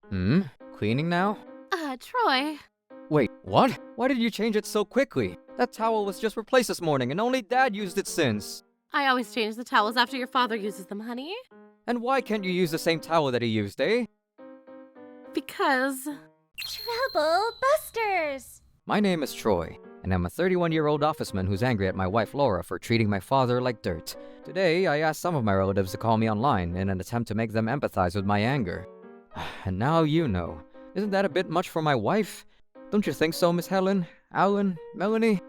Hmm? Cleaning now? Troy. Wait, what? Why did you change it so quickly? That towel was just replaced this morning and only Dad used it since. I always change the towels after your father uses them, honey. And why can't you use the same towel that he used, eh? Because... Trouble Busters! My name is Troy, and I'm a 31-year-old officeman who's angry at my wife Laura for treating my father like dirt. Today, I asked some of my relatives to call me online in an attempt to make them empathize with my anger. And now you know. Isn't that a bit much for my wife? Don't you think so, Miss Helen, Alan, Melanie?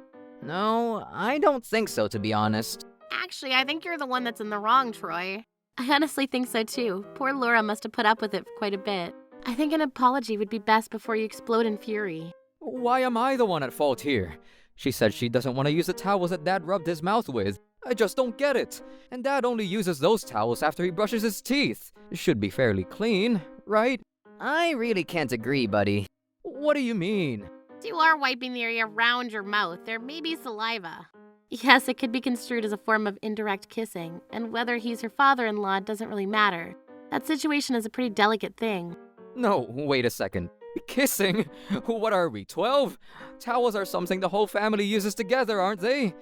No, I don't think so, to be honest. Actually, I think you're the one that's in the wrong, Troy. I honestly think so too. Poor Laura must have put up with it for quite a bit. I think an apology would be best before you explode in fury. Why am I the one at fault here? She said she doesn't want to use the towels that Dad rubbed his mouth with. I just don't get it. And Dad only uses those towels after he brushes his teeth. It should be fairly clean, right? I really can't agree, buddy. What do you mean? You are wiping the area around your mouth. There may be saliva. Yes, it could be construed as a form of indirect kissing, and whether he's her father-in-law doesn't really matter. That situation is a pretty delicate thing. No, wait a second. Kissing? What are we, 12? Towels are something the whole family uses together, aren't they?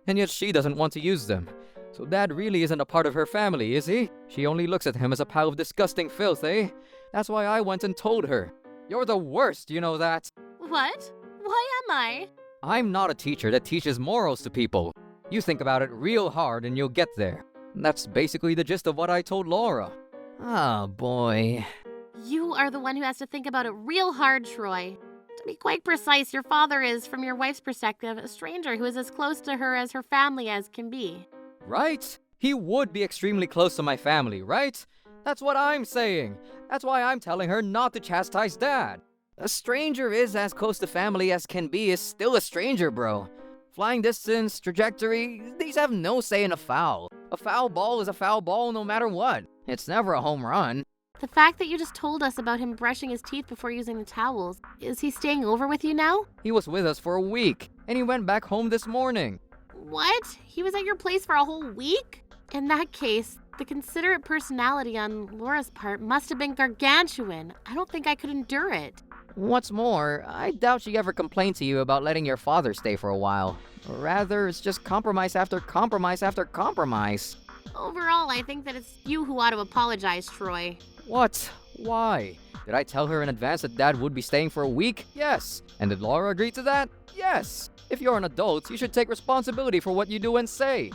And yet she doesn't want to use them. So Dad really isn't a part of her family, is he? She only looks at him as a pile of disgusting filth, eh? That's why I went and told her. You're the worst, you know that. What? Why am I? I'm not a teacher that teaches morals to people. You think about it real hard and you'll get there. That's basically the gist of what I told Laura. Oh, boy. You are the one who has to think about it real hard, Troy. To be quite precise, your father is, from your wife's perspective, a stranger who is as close to her as her family as can be. Right? He would be extremely close to my family, right? That's what I'm saying. That's why I'm telling her not to chastise Dad. A stranger is as close to family as can be is still a stranger, bro. Flying distance, trajectory, these have no say in a foul. A foul ball is a foul ball no matter what. It's never a home run. The fact that you just told us about him brushing his teeth before using the towels, is he staying over with you now? He was with us for a week, and he went back home this morning. What? He was at your place for a whole week? In that case, the considerate personality on Laura's part must have been gargantuan. I don't think I could endure it. What's more, I doubt she ever complained to you about letting your father stay for a while. Or rather, it's just compromise after compromise after compromise. Overall, I think that it's you who ought to apologize, Troy. What? Why? Did I tell her in advance that Dad would be staying for a week? Yes. And did Laura agree to that? Yes. If you're an adult, you should take responsibility for what you do and say.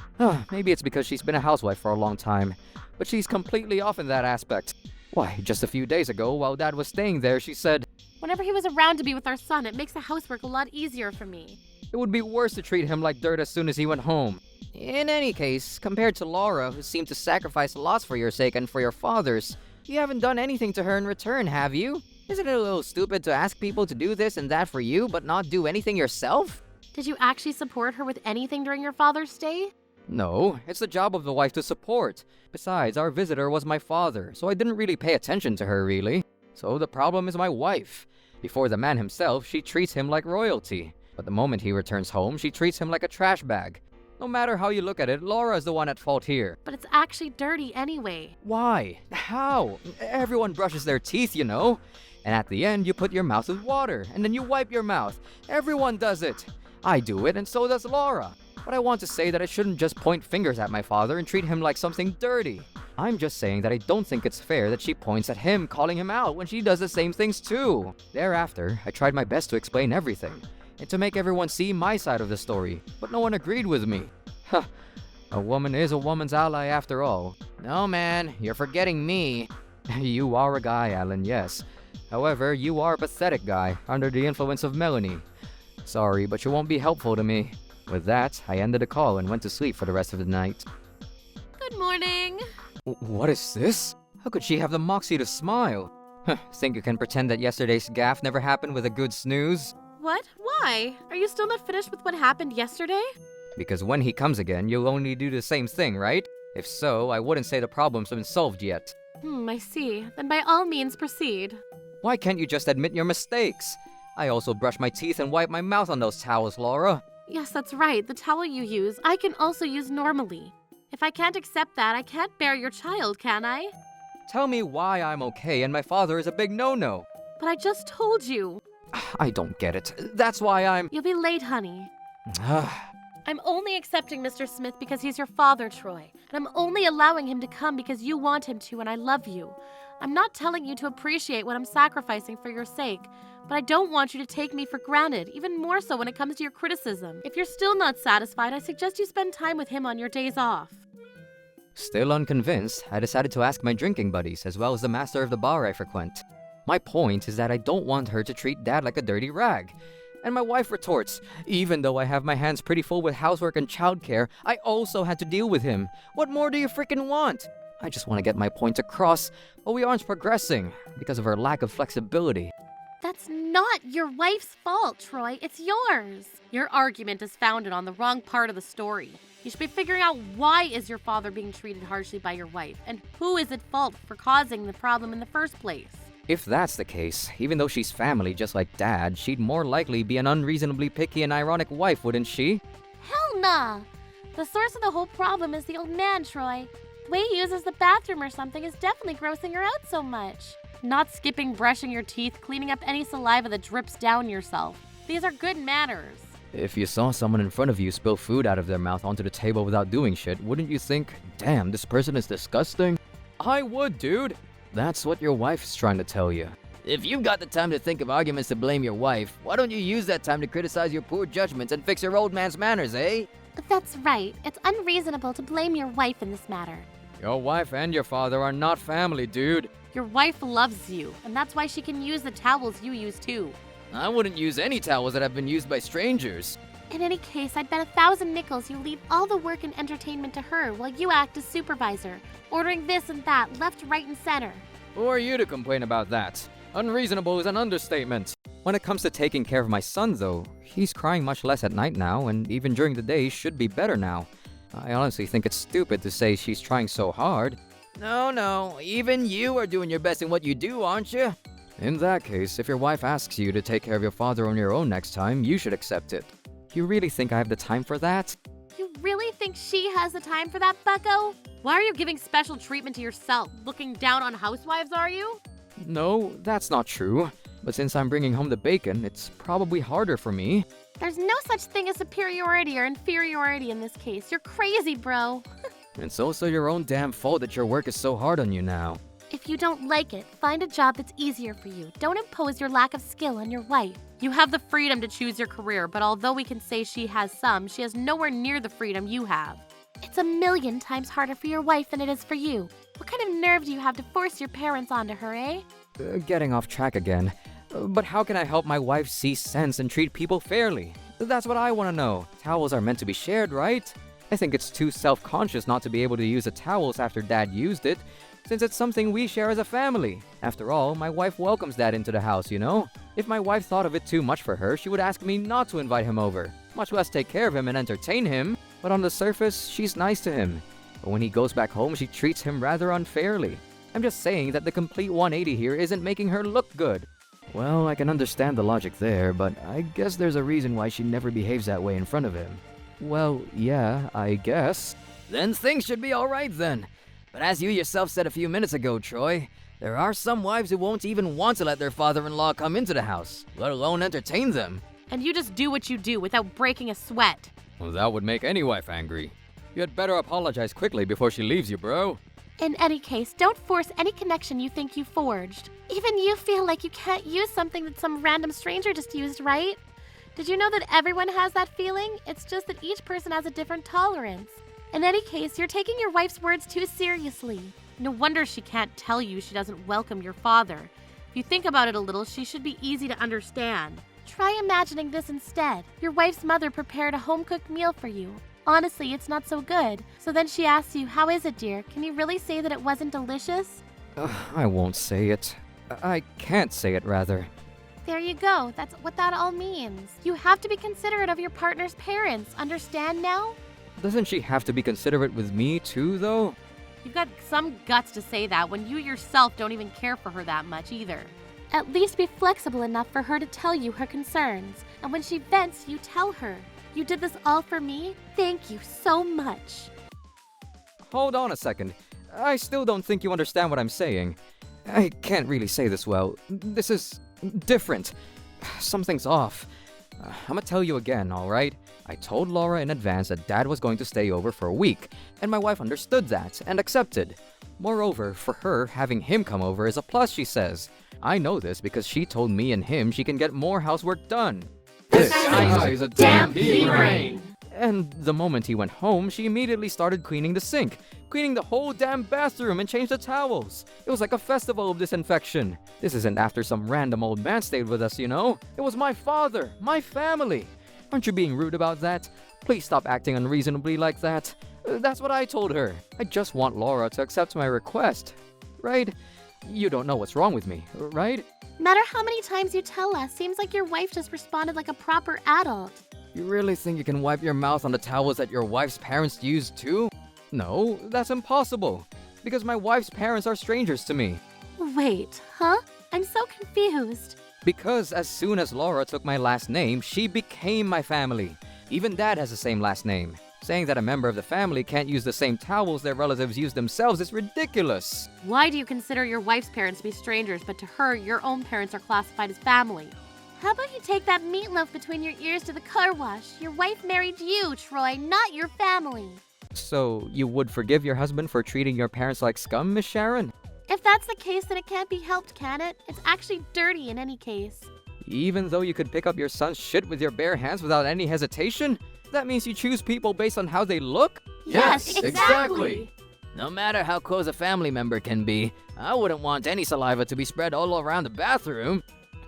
Maybe it's because she's been a housewife for a long time, but she's completely off in that aspect. Why, just a few days ago, while Dad was staying there, she said, Whenever he was around to be with our son, it makes the housework a lot easier for me. it would be worse to treat him like dirt as soon as he went home. In any case, compared to Laura, who seemed to sacrifice lots for your sake and for your father's, you haven't done anything to her in return, have you? Isn't it a little stupid to ask people to do this and that for you, but not do anything yourself? Did you actually support her with anything during your father's stay? No, it's the job of the wife to support. Besides, our visitor was my father, so I didn't really pay attention to her, really. So the problem is my wife. Before the man himself, she treats him like royalty. But the moment he returns home, she treats him like a trash bag. No matter how you look at it, Laura is the one at fault here. But it's actually dirty anyway. Why? How? Everyone brushes their teeth, you know. And at the end, you put your mouth with water, and then you wipe your mouth. Everyone does it. I do it, and so does Laura. But I want to say that I shouldn't just point fingers at my father and treat him like something dirty. I'm just saying that I don't think it's fair that she points at him, calling him out when she does the same things too. Thereafter, I tried my best to explain everything, and to make everyone see my side of the story, but no one agreed with me. Huh. A woman is a woman's ally after all. No, man, you're forgetting me. You are a guy, Alan, yes. However, you are a pathetic guy, under the influence of Melanie. Sorry, but you won't be helpful to me. With that, I ended the call and went to sleep for the rest of the night. Good morning. What is this? How could she have the moxie to smile? Think you can pretend that yesterday's gaffe never happened with a good snooze? What? Why? Are you still not finished with what happened yesterday? Because when he comes again, you'll only do the same thing, right? If so, I wouldn't say the problem's been solved yet. I see. Then by all means, proceed. Why can't you just admit your mistakes? I also brush my teeth and wipe my mouth on those towels, Laura. Yes, that's right. The towel you use, I can also use normally. If I can't accept that, I can't bear your child, can I? Tell me why I'm okay and my father is a big no-no. But I just told you. I don't get it. That's why I'm... You'll be late, honey. I'm only accepting Mr. Smith because he's your father, Troy. And I'm only allowing him to come because you want him to and I love you. I'm not telling you to appreciate what I'm sacrificing for your sake, but I don't want you to take me for granted, even more so when it comes to your criticism. If you're still not satisfied, I suggest you spend time with him on your days off. Still unconvinced, I decided to ask my drinking buddies as well as the master of the bar I frequent. My point is that I don't want her to treat Dad like a dirty rag. And my wife retorts, even though I have my hands pretty full with housework and childcare, I also had to deal with him. What more do you freaking want? I just want to get my point across, but we aren't progressing because of her lack of flexibility. That's not your wife's fault, Troy. It's yours. Your argument is founded on the wrong part of the story. You should be figuring out why is your father being treated harshly by your wife, and who is at fault for causing the problem in the first place. If that's the case, even though she's family just like Dad, she'd more likely be an unreasonably picky and ironic wife, wouldn't she? Hell nah! The source of the whole problem is the old man, Troy. The way he uses the bathroom or something is definitely grossing her out so much. Not skipping brushing your teeth, cleaning up any saliva that drips down yourself. These are good manners. If you saw someone in front of you spill food out of their mouth onto the table without doing shit, wouldn't you think, damn, this person is disgusting? I would, dude. That's what your wife's trying to tell you. If you've got the time to think of arguments to blame your wife, why don't you use that time to criticize your poor judgments and fix your old man's manners, eh? That's right. It's unreasonable to blame your wife in this matter. Your wife and your father are not family, dude. Your wife loves you, and that's why she can use the towels you use too. I wouldn't use any towels that have been used by strangers. In any case, I'd bet 1,000 nickels you leave all the work and entertainment to her while you act as supervisor, ordering this and that, left, right, and center. Who are you to complain about that? Unreasonable is an understatement. When it comes to taking care of my son, though, he's crying much less at night now, and even during the day should be better now. I honestly think it's stupid to say she's trying so hard. No, even you are doing your best in what you do, aren't you? In that case, if your wife asks you to take care of your father on your own next time, you should accept it. You really think I have the time for that? You really think she has the time for that, bucko? Why are you giving special treatment to yourself? Looking down on housewives, are you? No, that's not true. But since I'm bringing home the bacon, it's probably harder for me. There's no such thing as superiority or inferiority in this case. You're crazy, bro. It's also your own damn fault that your work is so hard on you now. If you don't like it, find a job that's easier for you. Don't impose your lack of skill on your wife. You have the freedom to choose your career, but although we can say she has some, she has nowhere near the freedom you have. It's 1,000,000 times harder for your wife than it is for you. What kind of nerve do you have to force your parents onto her, eh? Getting off track again. But how can I help my wife see sense and treat people fairly? That's what I want to know. Towels are meant to be shared, right? I think it's too self-conscious not to be able to use the towels after Dad used it, since it's something we share as a family. After all, my wife welcomes Dad into the house, you know? If my wife thought of it too much for her, she would ask me not to invite him over, much less take care of him and entertain him. But on the surface, she's nice to him. But when he goes back home, she treats him rather unfairly. I'm just saying that the complete 180 here isn't making her look good. Well, I can understand the logic there, but I guess there's a reason why she never behaves that way in front of him. Well, yeah, I guess. Then things should be alright then. But as you yourself said a few minutes ago, Troy, there are some wives who won't even want to let their father-in-law come into the house, let alone entertain them. And you just do what you do without breaking a sweat. Well, that would make any wife angry. You had better apologize quickly before she leaves you, bro. In any case, don't force any connection you think you forged. Even you feel like you can't use something that some random stranger just used, right? Did you know that everyone has that feeling? It's just that each person has a different tolerance. In any case, you're taking your wife's words too seriously. No wonder she can't tell you she doesn't welcome your father. If you think about it a little, she should be easy to understand. Try imagining this instead. Your wife's mother prepared a home-cooked meal for you. Honestly, it's not so good. So then she asks you, "How is it, dear? Can you really say that it wasn't delicious?" I won't say it. I can't say it, rather. There you go. That's what that all means. You have to be considerate of your partner's parents. Understand now? Doesn't she have to be considerate with me, too, though? You've got some guts to say that when you yourself don't even care for her that much either. At least be flexible enough for her to tell you her concerns. And when she vents, you tell her, "You did this all for me? Thank you so much." Hold on a second. I still don't think you understand what I'm saying. I can't really say this well. This is different. Something's off. I'ma tell you again, alright? I told Laura in advance that Dad was going to stay over for a week, and my wife understood that and accepted. Moreover, for her, having him come over is a plus, she says. I know this because she told me and him she can get more housework done. This guy is a damn heat brain. And the moment he went home, she immediately started cleaning the sink, cleaning the whole damn bathroom and changed the towels. It was like a festival of disinfection. This isn't after some random old man stayed with us, you know? It was my father, my family. Aren't you being rude about that? Please stop acting unreasonably like that. That's what I told her. I just want Laura to accept my request. Right? You don't know what's wrong with me, right? Matter how many times you tell us, seems like your wife just responded like a proper adult. You really think you can wipe your mouth on the towels that your wife's parents used too? No, that's impossible. Because my wife's parents are strangers to me. Wait, huh? I'm so confused. Because as soon as Laura took my last name, she became my family. Even Dad has the same last name. Saying that a member of the family can't use the same towels their relatives use themselves is ridiculous. Why do you consider your wife's parents to be strangers, but to her, your own parents are classified as family? How about you take that meatloaf between your ears to the car wash? Your wife married you, Troy, not your family. So, you would forgive your husband for treating your parents like scum, Miss Sharon? If that's the case, then it can't be helped, can it? It's actually dirty in any case. Even though you could pick up your son's shit with your bare hands without any hesitation? That means you choose people based on how they look? Yes, exactly. No matter how close a family member can be, I wouldn't want any saliva to be spread all around the bathroom.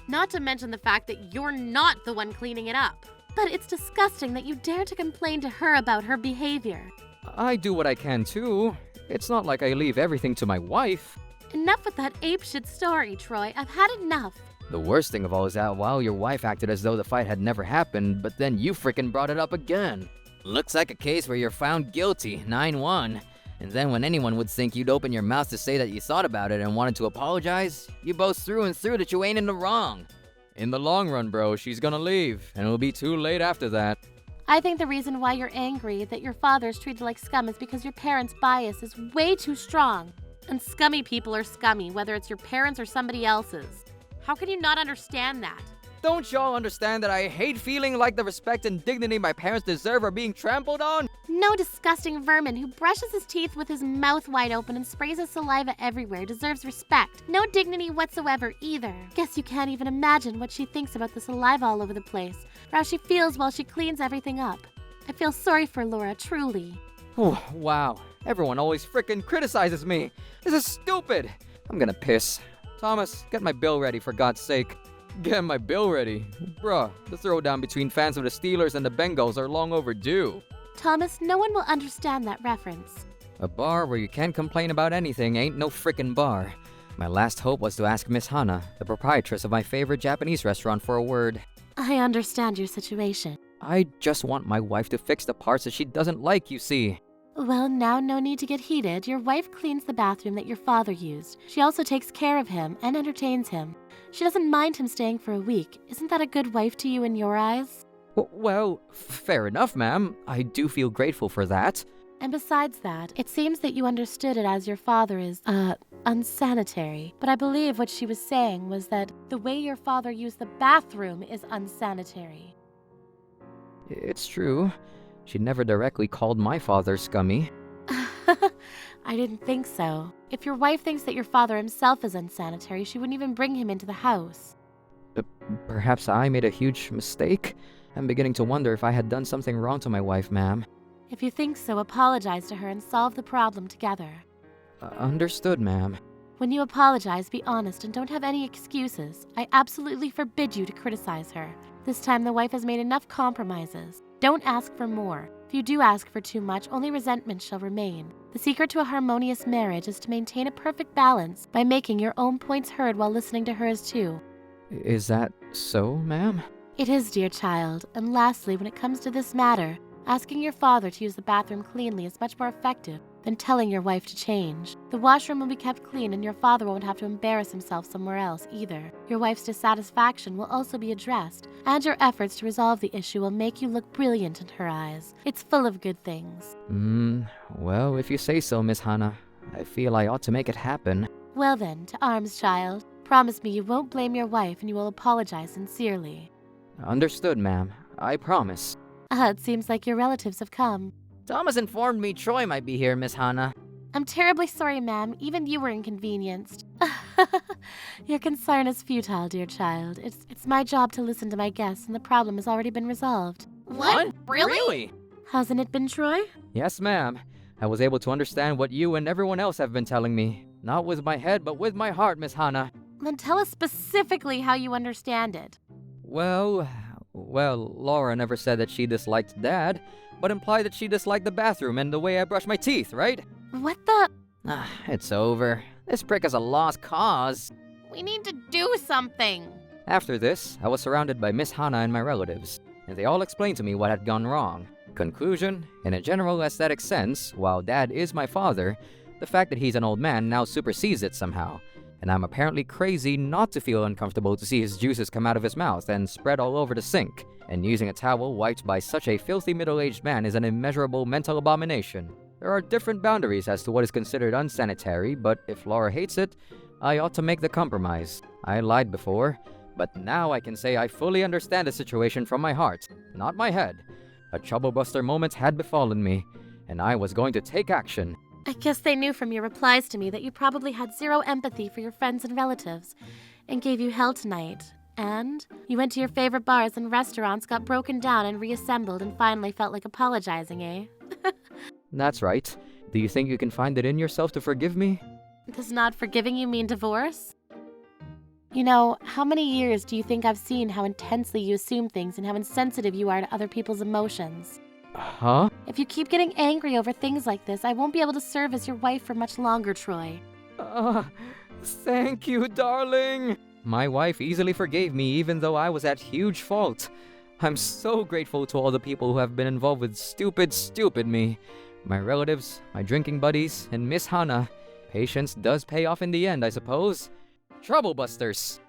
Not to mention the fact that you're not the one cleaning it up. But it's disgusting that you dare to complain to her about her behavior. I do what I can too. It's not like I leave everything to my wife. Enough with that apeshit story, Troy. I've had enough. The worst thing of all is that while your wife acted as though the fight had never happened, but then you frickin' brought it up again. Looks like a case where you're found guilty, 9-1. And then when anyone would think you'd open your mouth to say that you thought about it and wanted to apologize, you boast through and through that you ain't in the wrong. In the long run, bro, she's gonna leave, and it'll be too late after that. I think the reason why you're angry that your father's treated like scum is because your parents' bias is way too strong. And scummy people are scummy, whether it's your parents or somebody else's. How can you not understand that? Don't y'all understand that I hate feeling like the respect and dignity my parents deserve are being trampled on? No disgusting vermin who brushes his teeth with his mouth wide open and sprays his saliva everywhere deserves respect. No dignity whatsoever either. Guess you can't even imagine what she thinks about the saliva all over the place, or how she feels while she cleans everything up. I feel sorry for Laura, truly. Oh, wow. Everyone always frickin' criticizes me. This is stupid. I'm gonna piss. Thomas, get my bill ready for God's sake. Get my bill ready. Bruh, the throwdown between fans of the Steelers and the Bengals are long overdue. Thomas, no one will understand that reference. A bar where you can't complain about anything ain't no frickin' bar. My last hope was to ask Miss Hana, the proprietress of my favorite Japanese restaurant, for a word. I understand your situation. I just want my wife to fix the parts that she doesn't like, you see. Well, now no need to get heated. Your wife cleans the bathroom that your father used. She also takes care of him and entertains him. She doesn't mind him staying for a week. Isn't that a good wife to you in your eyes? Well, fair enough, ma'am. I do feel grateful for that. And besides that, it seems that you understood it as your father is, unsanitary. But I believe what she was saying was that the way your father used the bathroom is unsanitary. It's true. She never directly called my father scummy. I didn't think so. If your wife thinks that your father himself is unsanitary, she wouldn't even bring him into the house. Perhaps I made a huge mistake? I'm beginning to wonder if I had done something wrong to my wife, ma'am. If you think so, apologize to her and solve the problem together. Understood, ma'am. When you apologize, be honest and don't have any excuses. I absolutely forbid you to criticize her. This time the wife has made enough compromises. Don't ask for more. If you do ask for too much, only resentment shall remain. The secret to a harmonious marriage is to maintain a perfect balance by making your own points heard while listening to hers too. Is that so, ma'am? It is, dear child. And lastly, when it comes to this matter, asking your father to use the bathroom cleanly is much more effective than telling your wife to change. The washroom will be kept clean and your father won't have to embarrass himself somewhere else either. Your wife's dissatisfaction will also be addressed, and your efforts to resolve the issue will make you look brilliant in her eyes. It's full of good things. Well, if you say so, Miss Hana. I feel I ought to make it happen. Well then, to arms, child. Promise me you won't blame your wife and you will apologize sincerely. Understood, ma'am. I promise. It seems like your relatives have come. Thomas informed me Troy might be here, Miss Hana. I'm terribly sorry, ma'am. Even you were inconvenienced. Your concern is futile, dear child. It's my job to listen to my guests, and the problem has already been resolved. What? Really? Hasn't it been, Troy? Yes, ma'am. I was able to understand what you and everyone else have been telling me. Not with my head, but with my heart, Miss Hana. Then tell us specifically how you understand it. Well, Laura never said that she disliked Dad, but implied that she disliked the bathroom and the way I brush my teeth, right? What the? It's over. This prick is a lost cause. We need to do something. After this, I was surrounded by Miss Hana and my relatives, and they all explained to me what had gone wrong. Conclusion, in a general aesthetic sense, while Dad is my father, the fact that he's an old man now supersedes it somehow, and I'm apparently crazy not to feel uncomfortable to see his juices come out of his mouth and spread all over the sink, and using a towel wiped by such a filthy middle-aged man is an immeasurable mental abomination. There are different boundaries as to what is considered unsanitary, but if Laura hates it, I ought to make the compromise. I lied before, but now I can say I fully understand the situation from my heart, not my head. A troublebuster moment had befallen me, and I was going to take action. I guess they knew from your replies to me that you probably had zero empathy for your friends and relatives, and gave you hell tonight. And you went to your favorite bars and restaurants, got broken down and reassembled, and finally felt like apologizing, eh? That's right. Do you think you can find it in yourself to forgive me? Does not forgiving you mean divorce? You know, how many years do you think I've seen how intensely you assume things and how insensitive you are to other people's emotions? Huh? If you keep getting angry over things like this, I won't be able to serve as your wife for much longer, Troy. Thank you, darling. My wife easily forgave me even though I was at huge fault. I'm so grateful to all the people who have been involved with stupid me. My relatives, my drinking buddies, and Miss Hana. Patience does pay off in the end, I suppose. Troublebusters!